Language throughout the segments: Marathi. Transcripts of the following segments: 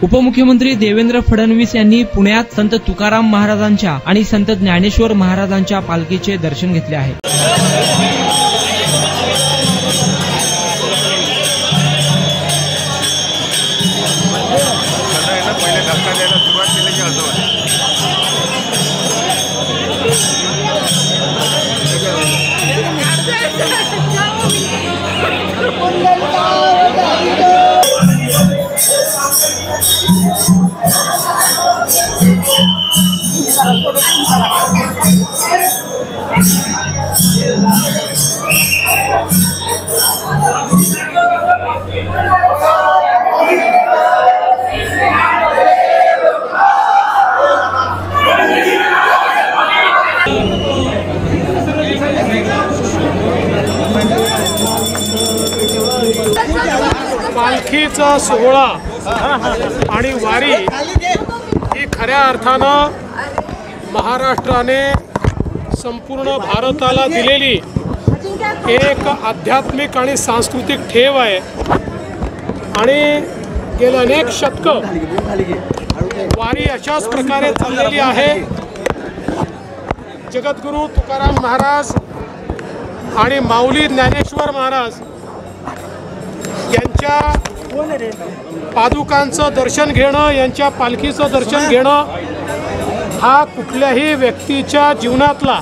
उपमुख्यमंत्री देवेंद्र फडणवीस यांनी पुण्यात संत तुकाराम महाराजांच्या आणि संत ज्ञानेश्वर महाराजांच्या पालखीचे दर्शन घेतले आहे। पालखीचा सोहळा आणि वारी ही खऱ्या अर्थानं महाराष्ट्राने संपूर्ण भारताला दिलेली एक आध्यात्मिक आणि सांस्कृतिक ठेव आहे। आणि गेली अनेक शतकं वारी अशाच प्रकारे चाललेली आहे। जगद्गुरू तुकाराम महाराज आणि माऊली ज्ञानेश्वर महाराज यांच्या पादुकांचं दर्शन घेणं, यांच्या पालखीचं दर्शन घेणं हा कुठल्याही व्यक्तीच्या जीवनातला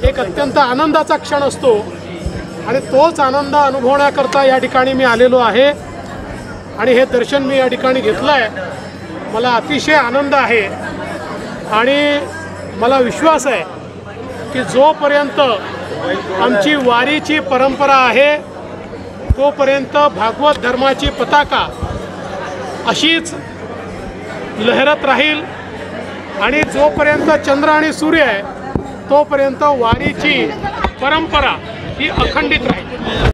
एक अत्यंत आनंदाचा क्षण असतो आणि तोच आनंद अनुभवण्याकरता या ठिकाणी मी आलेलो आहे आणि हे दर्शन मी या ठिकाणी घेतलं आहे। मला अतिशय आनंद आहे आणि मला विश्वास आहे की जोपर्यंत आमची वारीची परंपरा आहे तोपर्यंत भागवत धर्माची पताका अशीच लहरत राहील आणि जोपर्यंत चंद्र आणि सूर्य आहे तोपर्यंत वारीची परंपरा ही अखंडित राहील।